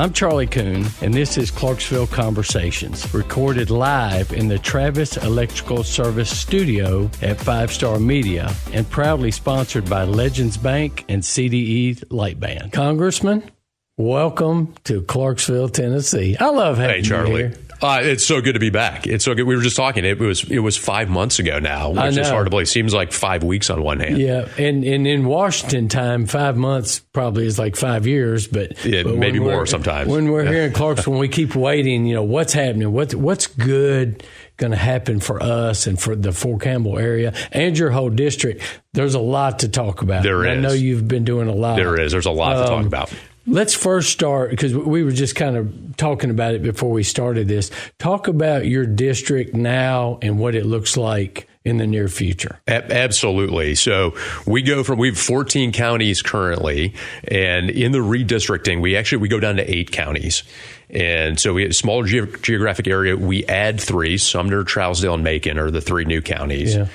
I'm Charlie Koon, and this is Clarksville Conversations, recorded live in the Travis Electrical Service studio at 5 Star Media and proudly sponsored by Legends Bank and CDE Light Band. Congressman, welcome to Clarksville, Tennessee. I love having you here. It's so good to be back. It's so good. We were just talking. It was 5 months ago now, which is hard to believe. Seems like 5 weeks on one hand. Yeah, and in Washington time, 5 months probably is like 5 years, but maybe more sometimes. When we're here in Clarksville, when we keep waiting, what's happening? What's good going to happen for us and for the Fort Campbell area and your whole district? There's a lot to talk about. There is. I know you've been doing a lot. There is. There's a lot to talk about. Let's first start, because we were just kind of talking about it before we started this. Talk about your district now and what it looks like in the near future. Absolutely. So we have 14 counties currently, and in the redistricting, we go down to 8 counties. And so we have a smaller geographic area. We add 3, Sumner, Trousdale, and Macon are the 3 new counties. Yeah.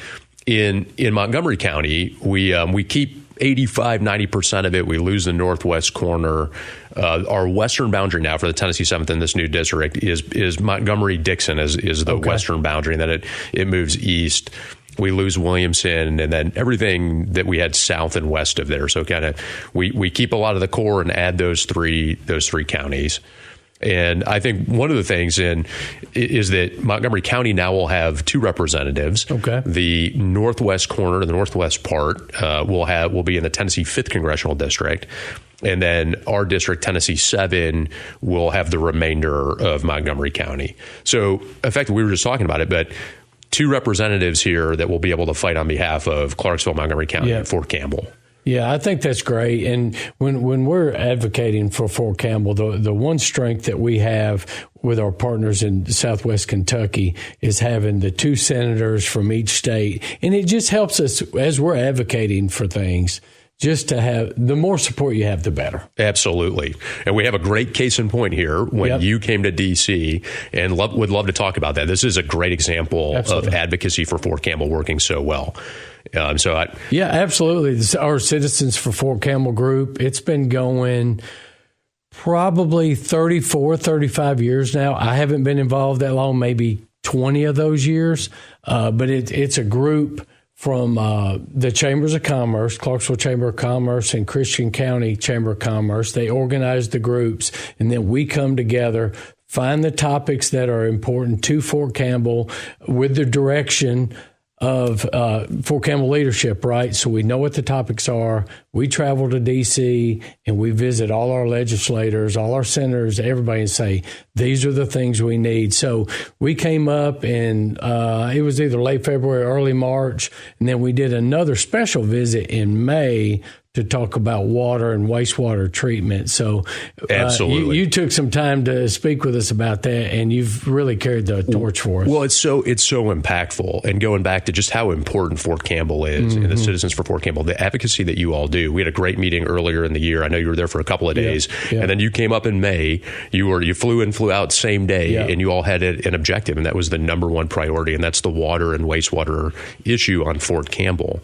In Montgomery County, we keep 85-90% of it. We lose the northwest corner. Our western boundary now for the Tennessee 7th in this new district is Montgomery-Dixon is the western boundary, and then it moves east. We lose Williamson, and then everything that we had south and west of there. So kind of we keep a lot of the core and add those three counties. And I think one of the things is that Montgomery County now will have 2 representatives. Okay. The northwest corner, the northwest part, will be in the Tennessee 5th Congressional District. And then our district, Tennessee 7, will have the remainder of Montgomery County. So effectively, we were just talking about it, but 2 representatives here that will be able to fight on behalf of Clarksville, Montgomery County, and Fort Campbell. Yeah, I think that's great. And when we're advocating for Fort Campbell, the one strength that we have with our partners in Southwest Kentucky is having the 2 senators from each state. And it just helps us as we're advocating for things. Just to have, the more support you have, the better. Absolutely. And we have a great case in point here when you came to D.C. and would love to talk about that. This is a great example of advocacy for Fort Campbell working so well. Absolutely. Our Citizens for Fort Campbell group, it's been going probably 34, 35 years now. I haven't been involved that long, maybe 20 of those years. But it's a group from the Chambers of Commerce, Clarksville Chamber of Commerce and Christian County Chamber of Commerce. They organize the groups, and then we come together, find the topics that are important to Fort Campbell with the direction of Fort Campbell leadership, right? So we know what the topics are. We travel to D.C. and we visit all our legislators, all our senators, everybody, and say, these are the things we need. So we came up and it was either late February or early March, and then we did another special visit in May to talk about water and wastewater treatment. So absolutely, you took some time to speak with us about that, and you've really carried the torch for us. Well, it's so impactful. And going back to just how important Fort Campbell is and the Citizens for Fort Campbell, the advocacy that you all do. We had a great meeting earlier in the year. I know you were there for a couple of days, and then you came up in May. You flew in, flew out same day, and you all had an objective, and that was the number one priority, and that's the water and wastewater issue on Fort Campbell.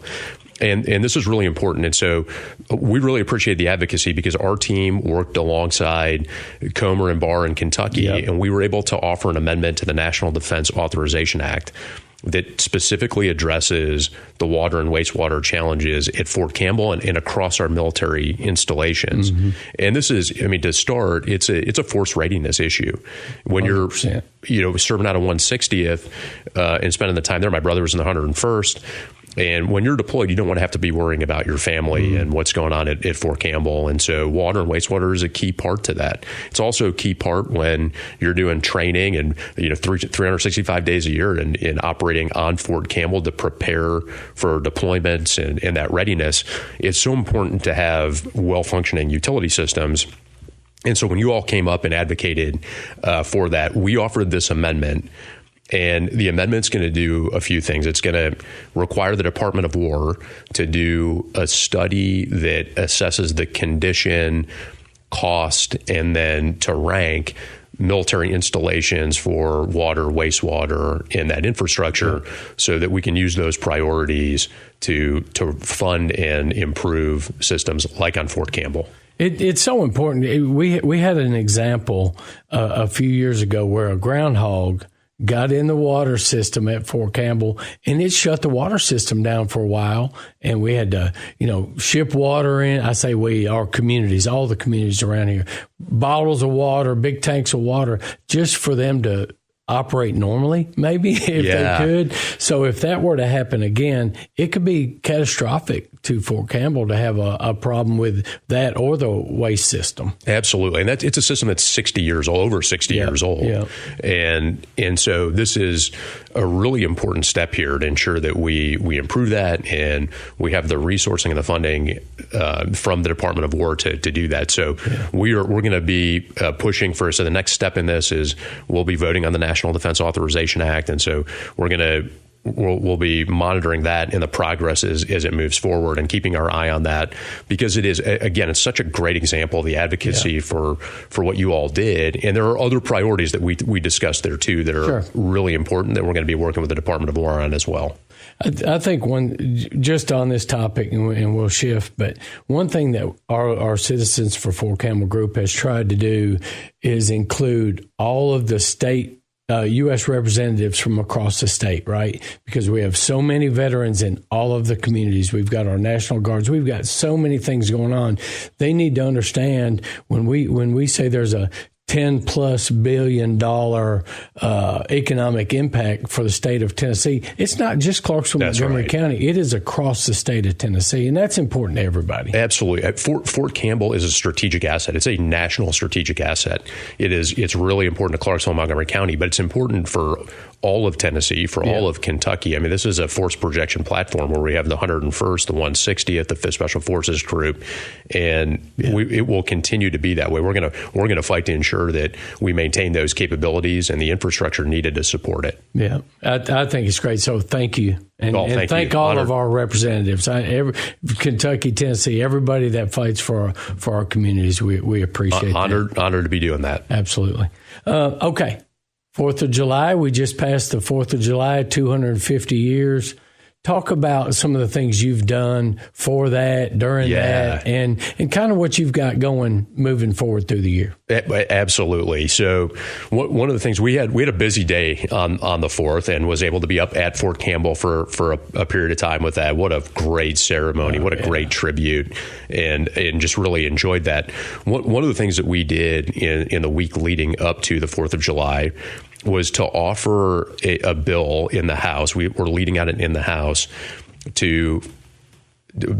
And this is really important. And so we really appreciate the advocacy because our team worked alongside Comer and Barr in Kentucky, and we were able to offer an amendment to the National Defense Authorization Act that specifically addresses the water and wastewater challenges at Fort Campbell and across our military installations. And this is, to start, it's a force readiness issue. When 100%. You're, serving out of 160th and spending the time there, my brother was in the 101st. And when you're deployed, you don't want to have to be worrying about your family and what's going on at Fort Campbell. And so water and wastewater is a key part to that. It's also a key part when you're doing training and 365 days a year and operating on Fort Campbell to prepare for deployments and that readiness. It's so important to have well-functioning utility systems. And so when you all came up and advocated for that, we offered this amendment. And the amendment's going to do a few things. It's going to require the Department of War to do a study that assesses the condition, cost, and then to rank military installations for water, wastewater, and that infrastructure so that we can use those priorities to fund and improve systems like on Fort Campbell. It's so important. We had an example a few years ago where a groundhog got in the water system at Fort Campbell, and it shut the water system down for a while. And we had to, ship water in. I say we, our communities, all the communities around here, bottles of water, big tanks of water, just for them to operate normally, maybe, if they could. So if that were to happen again, it could be catastrophic to Fort Campbell to have a problem with that or the waste system. Absolutely. And it's a system that's 60 years old, over 60 years old. Yeah. And so this is a really important step here to ensure that we improve that, and we have the resourcing and the funding from the Department of War to do that. So we're going to be pushing for, so the next step in this is we'll be voting on the National Defense Authorization Act. And so we'll be monitoring that and the progress as it moves forward, and keeping our eye on that, because it is, again, it's such a great example of the advocacy for what you all did. And there are other priorities that we discussed there too that are really important that we're going to be working with the Department of War on as well. I think just on this topic, and we'll shift, but one thing that our Citizens for Fort Campbell group has tried to do is include all of the state U.S. representatives from across the state, right? Because we have so many veterans in all of the communities. We've got our National Guards. We've got so many things going on. They need to understand when we say there's a $10+ billion economic impact for the state of Tennessee. It's not just Clarksville, Montgomery County. It is across the state of Tennessee, and that's important to everybody. Absolutely. Fort Campbell is a strategic asset. It's a national strategic asset. It's really important to Clarksville, Montgomery County, but it's important for all of Tennessee, for all of Kentucky. I mean, this is a force projection platform where we have the 101st, the 160th, the 5th Special Forces Group, and it will continue to be that way. We're going to fight to ensure that we maintain those capabilities and the infrastructure needed to support it. Yeah, I think it's great. So thank you. And thank all of our representatives, Kentucky, Tennessee, everybody that fights for our communities. We appreciate that. Honored to be doing that. Absolutely. Okay. 4th of July, we just passed the 4th of July, 250 years. Talk about some of the things you've done for that, during that, and kind of what you've got going moving forward through the year. Absolutely. So one of the things we had a busy day on the 4th, and was able to be up at Fort Campbell for a period of time with that. What a great ceremony. What a great tribute, and just really enjoyed that. One of the things that we did in the week leading up to the 4th of July was to offer a bill in the House. We were leading on it in the House to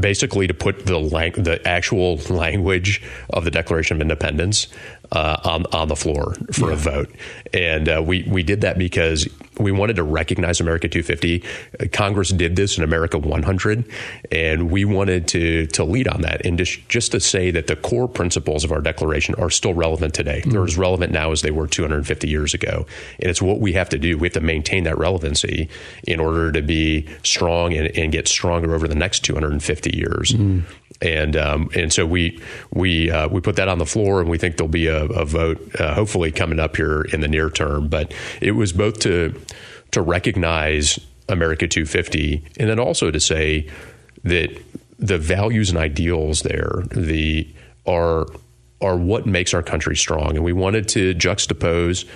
basically to put the actual language of the Declaration of Independence on the floor for a vote. And we did that because we wanted to recognize America 250. Congress did this in America 100, and we wanted to lead on that, and just to say that the core principles of our Declaration are still relevant today. They're as relevant now as they were 250 years ago. And it's what we have to do. We have to maintain that relevancy in order to be strong and get stronger over the next 250 years. And so we put that on the floor, and we think there'll be a vote hopefully coming up here in the near term. But it was both to recognize America 250, and then also to say that the values and ideals there are what makes our country strong. And we wanted to juxtapose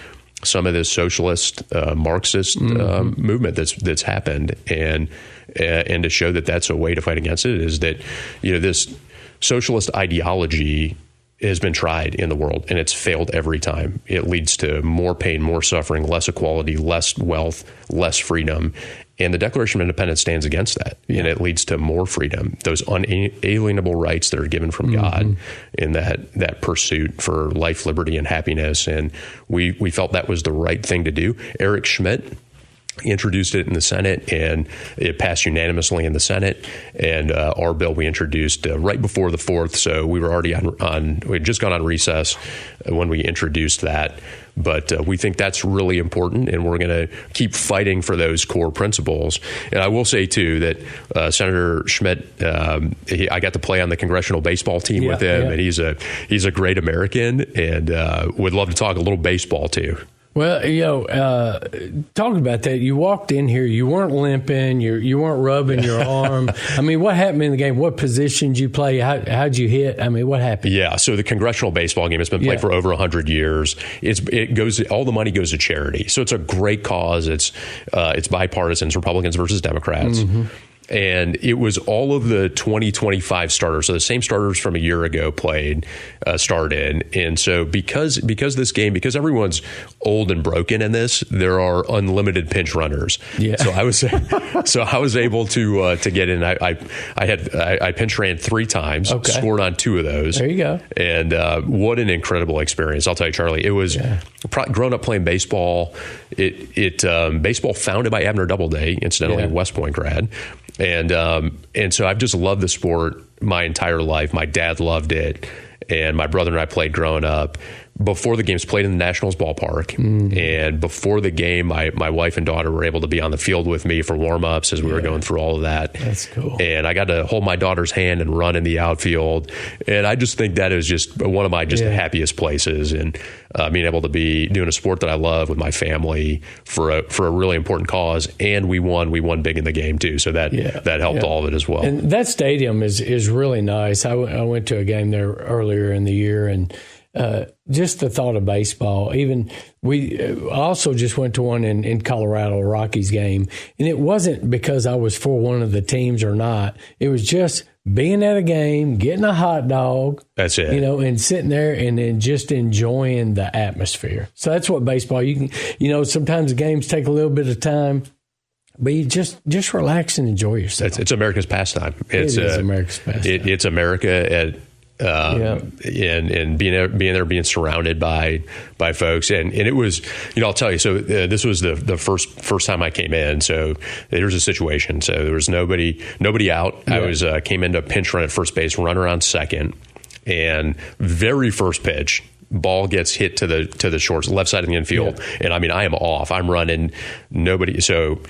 some of this socialist, Marxist movement that's happened, and to show that that's a way to fight against it, is that this socialist ideology has been tried in the world, and it's failed every time. It leads to more pain, more suffering, less equality, less wealth, less freedom. And the Declaration of Independence stands against that. And it leads to more freedom, those unalienable rights that are given from God in that pursuit for life, liberty, and happiness. And we felt that was the right thing to do. Eric Schmidt introduced it in the Senate, and it passed unanimously in the Senate. And our bill we introduced right before the 4th, so we were already we had just gone on recess when we introduced that. But we think that's really important, and we're going to keep fighting for those core principles. And I will say, too, that Senator Schmidt, I got to play on the congressional baseball team with him, and he's a great American, and would love to talk a little baseball, too. Well, talking about that, you walked in here, you weren't limping, you weren't rubbing your arm. I mean, what happened in the game? What positions you play? How'd you hit? I mean, what happened? Yeah, so the congressional baseball game has been played for over 100 years. All the money goes to charity, so it's a great cause. It's bipartisan, it's Republicans versus Democrats. Mm-hmm. And it was all of the 2025 starters. So the same starters from a year ago started. And so because everyone's old and broken in this, there are unlimited pinch runners. Yeah. So I was able to get in. I pinch ran 3 times, scored on 2 of those. There you go. And what an incredible experience. I'll tell you, Charlie, it was growing up playing baseball. Baseball founded by Abner Doubleday, incidentally, a West Point grad. And so I've just loved the sport my entire life. My dad loved it, and my brother and I played growing up. Before the games, played in the Nationals ballpark, and before the game, my wife and daughter were able to be on the field with me for warm-ups as we were going through all of that. That's cool. And I got to hold my daughter's hand and run in the outfield, and I just think that is just one of my happiest places, and being able to be doing a sport that I love with my family for a really important cause, and we won big in the game too, so that helped all of it as well. And that stadium is really nice. I went to a game there earlier in the year, and just the thought of baseball. Even we also just went to one in Colorado, a Rockies game, and it wasn't because I was for one of the teams or not. It was just being at a game, getting a hot dog. That's it. And sitting there and then just enjoying the atmosphere. So that's what baseball. You can, sometimes the games take a little bit of time. But you just relax and enjoy yourself. It's America's pastime. It is America's pastime. It's America at. And being there, being surrounded by folks, and it was, I'll tell you. So this was the first time I came in. So there's a situation. So there was nobody out. Yeah. I came into pinch run at first base, runner on second, and very first pitch, ball gets hit to the short left side of the infield, and I am off. I'm running, nobody. So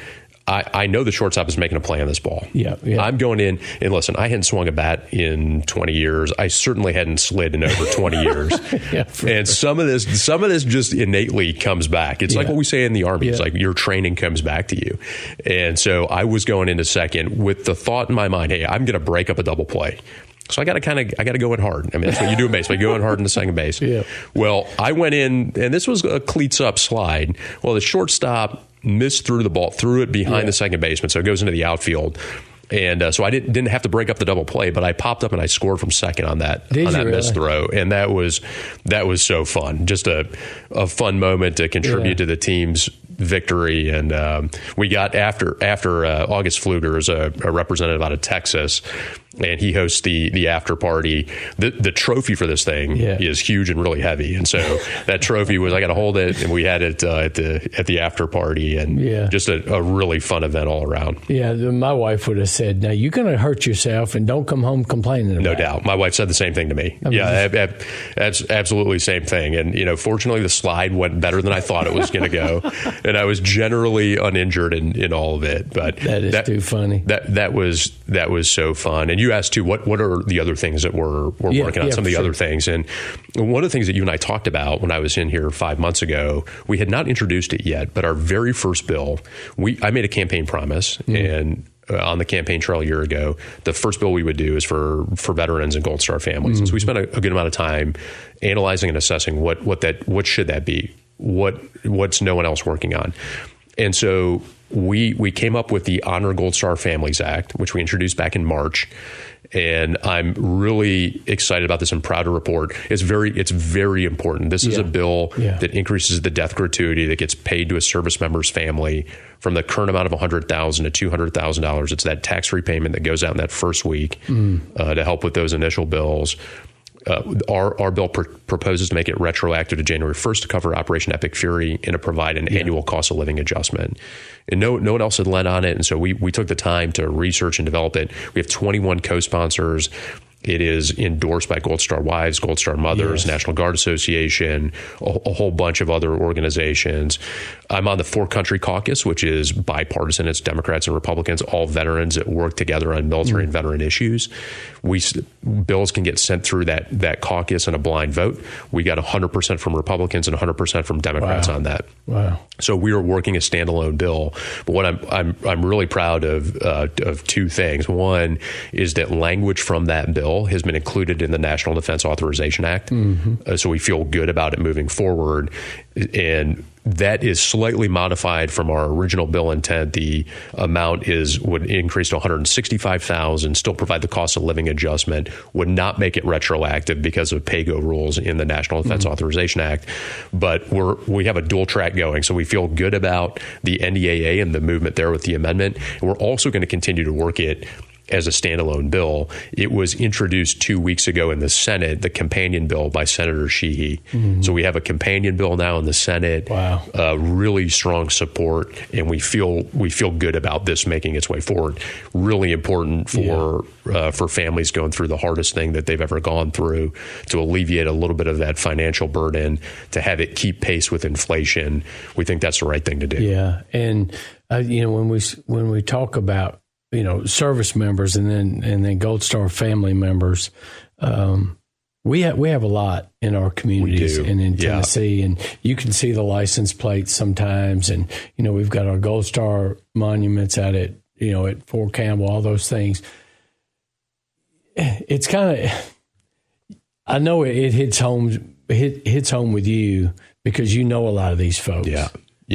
I know the shortstop is making a play on this ball. Yeah. I'm going in, and listen, I hadn't swung a bat in 20 years. I certainly hadn't slid in over 20 years. And some of this just innately comes back. It's like what we say in the Army. It's like your training comes back to you. And so I was going into second with the thought in my mind, hey, I'm going to break up a double play. So I got to go in hard. That's what you do in baseball. You go in hard in the second base. Yeah. Well, I went in, and this was a cleats up slide. Well, the shortstop missed through the ball, threw it behind the second baseman, so it goes into the outfield. And so I didn't have to break up the double play, but I popped up and I scored from second on that missed throw, and that was so fun. Just a fun moment to contribute to the team's victory. And we got after August Pfluger is a representative out of Texas, and he hosts the after party. The trophy for this thing is huge and really heavy, and so that trophy I got to hold it, and we had it at the after party, and just a really fun event all around. Yeah, my wife would have said, "Now you're going to hurt yourself, and don't come home complaining about it." No doubt, my wife said the same thing to me. That's absolutely the same thing. And fortunately, the slide went better than I thought it was going to go, and I was generally uninjured in all of it. But that is too funny. That was so fun. And you asked too, what are the other things that we're working on? Some of the other things, and one of the things that you and I talked about when I was in here 5 months ago, we had not introduced it yet, but our very first bill, I made a campaign promise, and on the campaign trail a year ago, the first bill we would do is for veterans and Gold Star families. And so we spent a good amount of time analyzing and assessing what should that be, what's no one else working on. And so we came up with the Honor Gold Star Families Act, which we introduced back in March. And I'm really excited about this and proud to report it's very important. This is a bill that increases the death gratuity that gets paid to a service member's family from the current amount of $100,000 to $200,000. It's that tax-free payment that goes out in that first week to help with those initial bills. Our bill proposes to make it retroactive to January 1st to cover Operation Epic Fury and to provide an annual cost of living adjustment. And no one else had lent on it, and so we took the time to research and develop it. We have 21 co-sponsors. It is endorsed by Gold Star Wives, Gold Star Mothers, National Guard Association, a whole bunch of other organizations. I'm on the Four Country Caucus, which is bipartisan. It's Democrats and Republicans, all veterans that work together on military and veteran issues. Bills can get sent through that caucus in a blind vote. We got 100% from Republicans and 100% from Democrats on that. Wow. So we are working a standalone bill. But what I'm really proud of two things. One is that language from that bill has been included in the National Defense Authorization Act. So we feel good about it moving forward. And that is slightly modified from our original bill intent. The amount would increase to $165,000, still provide the cost of living adjustment, would not make it retroactive because of PAYGO rules in the National Defense Authorization Act. But we have a dual track going, so we feel good about the NDAA and the movement there with the amendment. And we're also going to continue to work it as a standalone bill. It was introduced 2 weeks ago in the Senate, the companion bill by Senator Sheehy. So we have a companion bill now in the Senate. Wow. Really strong support, and we feel good about this making its way forward. Really important for families going through the hardest thing that they've ever gone through, to alleviate a little bit of that financial burden, to have it keep pace with inflation. We think that's the right thing to do. Yeah, and when we talk about service members and then Gold Star family members, we have a lot in our communities and in Tennessee, and you can see the license plates sometimes, and we've got our Gold Star monuments out at Fort Campbell, all those things. It's kind of, I know it hits home with you because you know a lot of these folks. Yeah.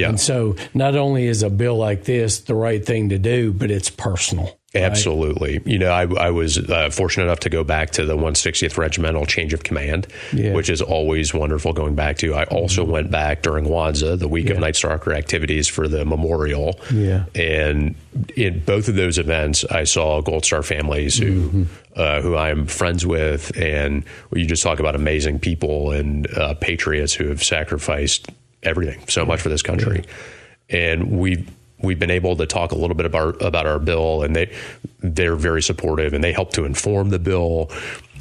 And so not only is a bill like this the right thing to do, but it's personal. Absolutely. Right? I was fortunate enough to go back to the 160th Regimental Change of Command, which is always wonderful going back to. I also went back during WANZA, the week of Night Stalker activities, for the memorial. Yeah. And in both of those events, I saw Gold Star families who I'm friends with. And you just talk about amazing people and patriots who have sacrificed everything so much for this country. And we've been able to talk a little bit about our bill, and they're very supportive, and they help to inform the bill.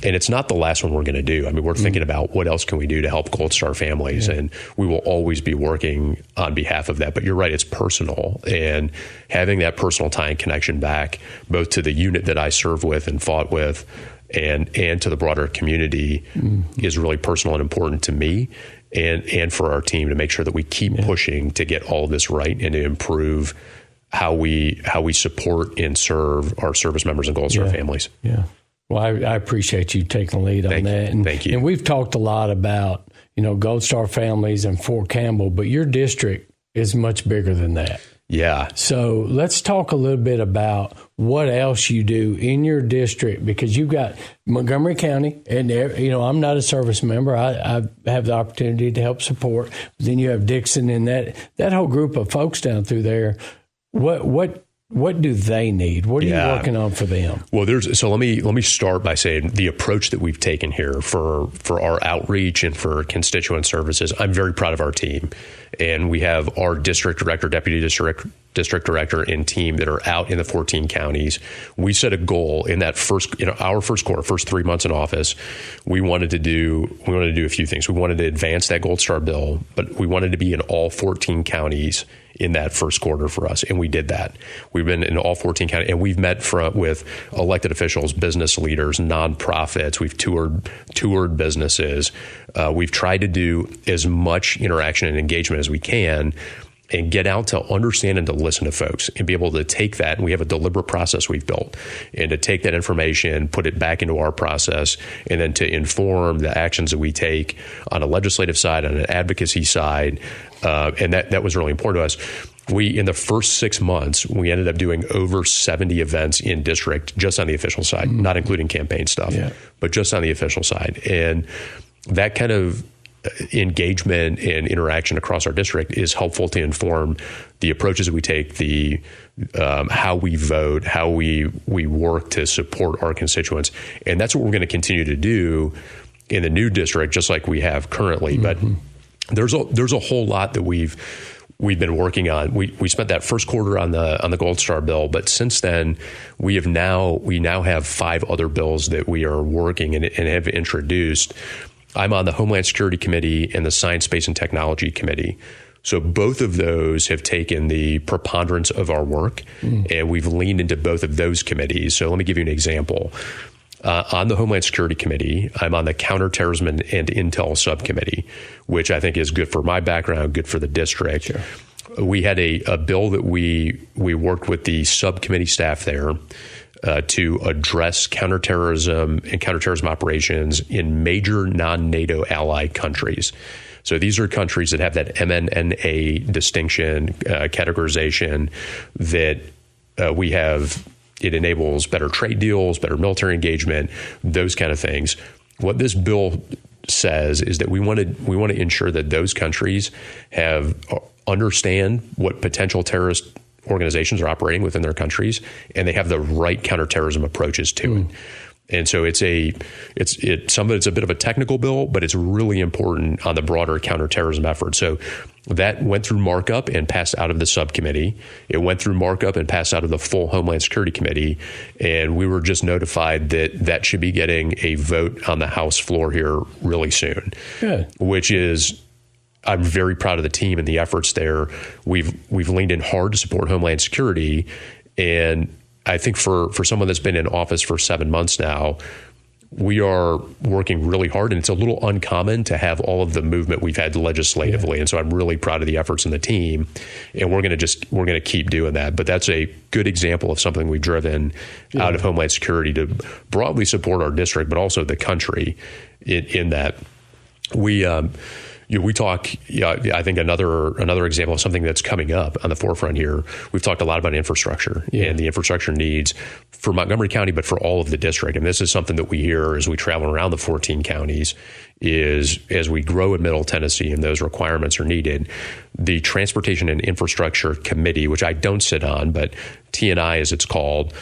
And it's not the last one we're going to do. I mean, we're thinking about what else can we do to help Gold Star families, and we will always be working on behalf of that. But you're right, it's personal, and having that personal tie and connection back, both to the unit that I serve with and fought with, and to the broader community, is really personal and important to me. And for our team, to make sure that we keep pushing to get all of this right and to improve how we support and serve our service members and Gold Star families. Yeah. Well, I appreciate you taking the lead on that. And, thank you. And we've talked a lot about, Gold Star families and Fort Campbell, but your district is much bigger than that. Yeah. So let's talk a little bit about what else you do in your district, because you've got Montgomery County, and I'm not a service member. I have the opportunity to help support. But then you have Dixon and that whole group of folks down through there. What do they need? What are you working on for them? Well, let me start by saying the approach that we've taken here for our outreach and for constituent services. I'm very proud of our team, and we have our district director, deputy district director, and team that are out in the 14 counties. We set a goal in that first 3 months in office. We wanted to do a few things. We wanted to advance that Gold Star bill, but we wanted to be in all 14 counties in that first quarter for us, and we did that. We've been in all 14 counties, and we've met with elected officials, business leaders, nonprofits. We've toured businesses. We've tried to do as much interaction and engagement as we can, and get out to understand and to listen to folks and be able to take that. And we have a deliberate process we've built, and to take that information, put it back into our process, and then to inform the actions that we take on a legislative side, on an advocacy side. And that was really important to us. In the first 6 months, we ended up doing over 70 events in district, just on the official side, not including campaign stuff, but just on the official side. And that kind of engagement and interaction across our district is helpful to inform the approaches that we take, the how we vote, how we work to support our constituents. And that's what we're going to continue to do in the new district, just like we have currently. But there's a whole lot that we've been working on. We spent that first quarter on the Gold Star bill, but since then we now have 5 other bills that we are working and have introduced. I'm on the Homeland Security Committee and the Science, Space, and Technology Committee. So both of those have taken the preponderance of our work, and we've leaned into both of those committees. So let me give you an example. On the Homeland Security Committee, I'm on the Counterterrorism and Intel Subcommittee, which I think is good for my background, good for the district. Sure. We had a bill that we worked with the subcommittee staff there to address counterterrorism and counterterrorism operations in major non-NATO allied countries. So these are countries that have that MNNA distinction, categorization that we have. It enables better trade deals, better military engagement, those kind of things. What this bill says is that we want to ensure that those countries understand what potential terrorist organizations are operating within their countries, and they have the right counterterrorism approaches to it. And so some of it's a bit of a technical bill, but it's really important on the broader counterterrorism effort. So that went through markup and passed out of the subcommittee. It went through markup and passed out of the full Homeland Security Committee. And we were just notified that should be getting a vote on the House floor here really soon. Good. Which is, I'm very proud of the team and the efforts there. We've leaned in hard to support Homeland Security, and I think for someone that's been in office for 7 months now, we are working really hard, and it's a little uncommon to have all of the movement we've had legislatively. Yeah. And so I'm really proud of the efforts in the team, and we're going to keep doing that. But that's a good example of something we've driven out of Homeland Security to broadly support our district, but also the country in that. We talk, I think another example of something that's coming up on the forefront here, we've talked a lot about infrastructure and the infrastructure needs for Montgomery County, but for all of the district. And this is something that we hear as we travel around the 14 counties is as we grow in Middle Tennessee and those requirements are needed, the Transportation and Infrastructure Committee, which I don't sit on, but T&I as it's called,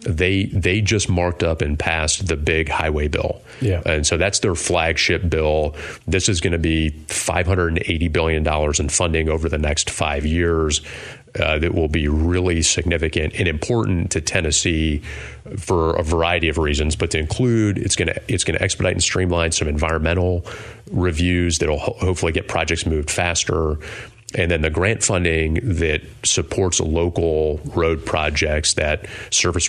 they just marked up and passed the big highway bill. Yeah. And so that's their flagship bill. This is going to be $580 billion in funding over the next 5 years. That will be really significant and important to Tennessee for a variety of reasons, but to include, it's going to expedite and streamline some environmental reviews that will hopefully get projects moved faster. And then the grant funding that supports local road projects, that service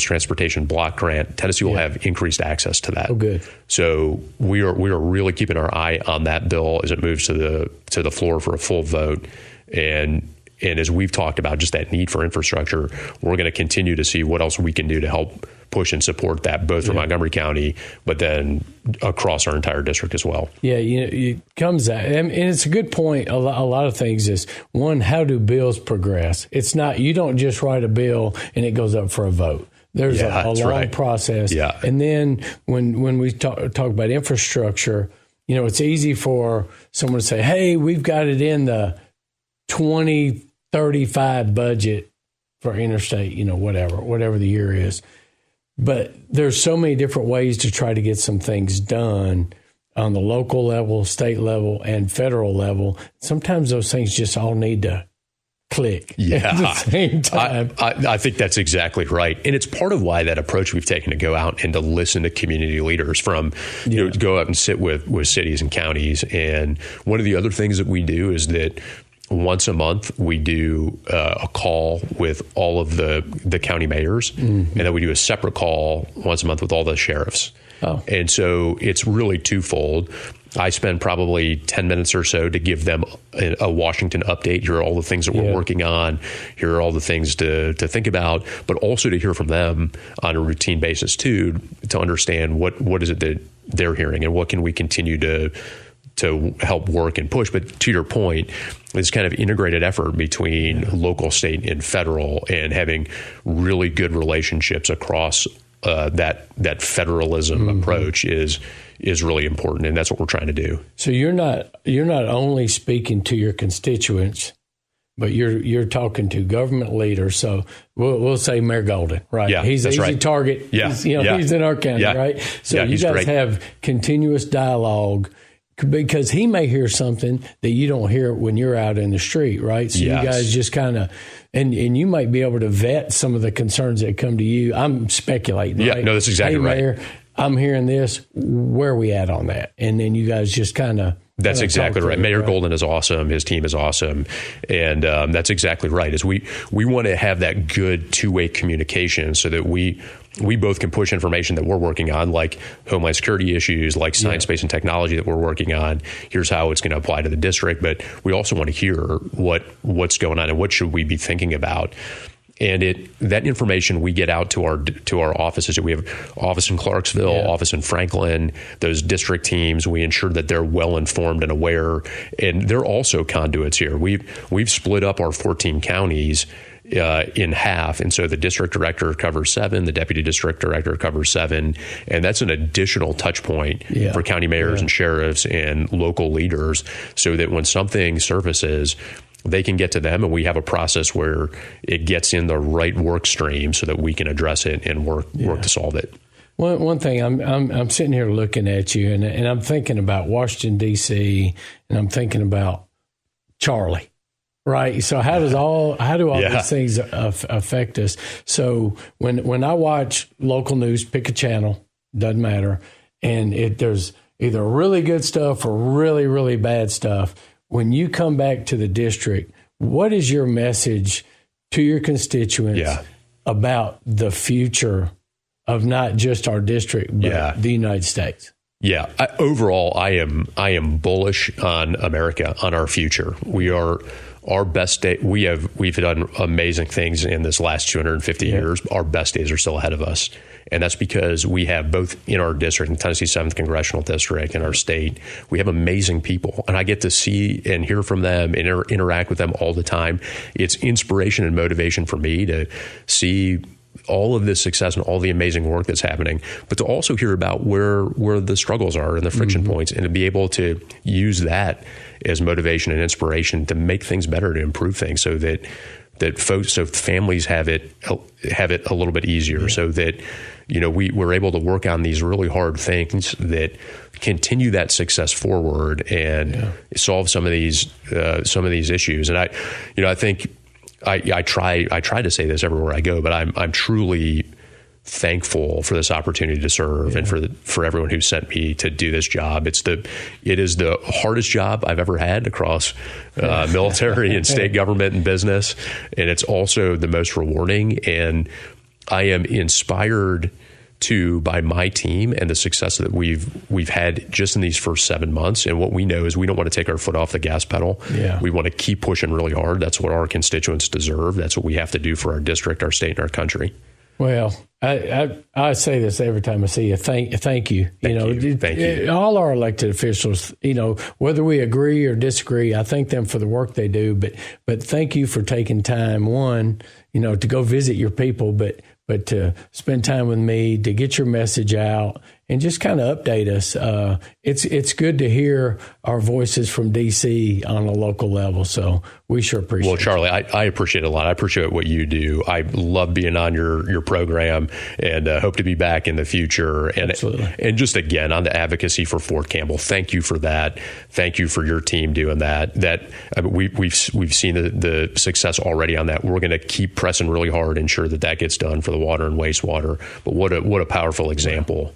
transportation block grant, Tennessee will have increased access to that. Oh, good. So we are really keeping our eye on that bill as it moves to the floor for a full vote. And as we've talked about just that need for infrastructure, we're going to continue to see what else we can do to help push and support that, both for Montgomery County, but then across our entire district as well. Yeah, it comes out, and it's a good point. A lot of things is, one, how do bills progress? It's not, you don't just write a bill and it goes up for a vote. There's a long process. Yeah. And then when we talk about infrastructure, it's easy for someone to say, hey, we've got it in the 2035 budget for interstate, whatever the year is. But there's so many different ways to try to get some things done on the local level, state level, and federal level. Sometimes those things just all need to click at the same time. I think that's exactly right. And it's part of why that approach we've taken to go out and to listen to community leaders from, go out and sit with cities and counties. And one of the other things that we do is that once a month, we do a call with all of the county mayors, and then we do a separate call once a month with all the sheriffs. Oh. And so it's really twofold. I spend probably 10 minutes or so to give them a Washington update. Here are all the things that we're working on. Here are all the things to think about, but also to hear from them on a routine basis too, to understand what is it that they're hearing and what can we continue to help work and push. But to your point, this kind of integrated effort between local, state, and federal, and having really good relationships across that federalism approach is really important, and that's what we're trying to do. So you're not only speaking to your constituents, but you're talking to government leaders. So we'll say Mayor Golden, right? Yeah, he's a target. Yeah, he's in our county, right? So you guys have continuous dialogue, because he may hear something that you don't hear when you're out in the street, right? So you guys just kind of, and you might be able to vet some of the concerns that come to you. I'm speculating, right? No, that's exactly right. Mayor, I'm hearing this. Where are we at on that? And then you guys just kind of That's exactly right. Mayor Golden is awesome. His team is awesome. And that's exactly right. Is we want to have that good two-way communication so that we both can push information that we're working on, like Homeland Security issues, like science, space, and technology that we're working on. Here's how it's going to apply to the district. But we also want to hear what's going on and what should we be thinking about. And that information we get out to our offices. We have office in Clarksville, office in Franklin, those district teams. We ensure that they're well informed and aware. And they're also conduits here. We've split up our 14 counties in half. And so the district director covers 7, the deputy district director covers 7. And that's an additional touch point for county mayors and sheriffs and local leaders so that when something surfaces, they can get to them, and we have a process where it gets in the right work stream so that we can address it and work to solve it. One thing, I'm sitting here looking at you, and I'm thinking about Washington, D.C., and I'm thinking about Charlie, right? So how do all these things affect us? So when I watch local news, pick a channel, doesn't matter, and there's either really good stuff or really, really bad stuff. When you come back to the district, what is your message to your constituents about the future of not just our district, but the United States? Yeah. Overall, I am bullish on America, on our future. We are our best day. We've done amazing things in this last 250 years. Our best days are still ahead of us. And that's because we have both in our district, in Tennessee 7th Congressional District, and our state, we have amazing people. And I get to see and hear from them and interact with them all the time. It's inspiration and motivation for me to see all of this success and all the amazing work that's happening, but to also hear about where the struggles are and the friction points, and to be able to use that as motivation and inspiration to make things better, to improve things, so that families have it a little bit easier, so that we're able to work on these really hard things that continue that success forward and solve some of these issues. And I think I try to say this everywhere I go, but I'm truly thankful for this opportunity to serve and for everyone who sent me to do this job. It is the hardest job I've ever had across military and state government and business. And it's also the most rewarding. And I am inspired by my team and the success that we've had just in these first 7 months. And what we know is we don't want to take our foot off the gas pedal. We want to keep pushing really hard. That's what our constituents deserve. That's what we have to do for our district, our state, and our country. Well, I say this every time I see you. Thank you. Thank you. All our elected officials, whether we agree or disagree, I thank them for the work they do. But thank you for taking time, to go visit your people, but to spend time with me, to get your message out, and just kind of update us. It's good to hear our voices from D.C. on a local level, so we sure appreciate it. Well, Charlie, I appreciate it a lot. I appreciate what you do. I love being on your program, and hope to be back in the future. And Absolutely. And just again, on the advocacy for Fort Campbell, thank you for that. Thank you for your team doing that. We've seen the success already on that. We're going to keep pressing really hard, ensure that gets done for the water and wastewater. But what a powerful example.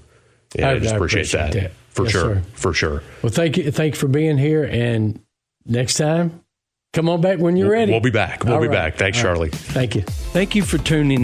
Yeah, I just appreciate that. For sure. For sure. Well, thank you for being here. And next time, come on back when you're ready. We'll be back. We'll be back. Thanks, Charlie. Thank you. Thank you for tuning in.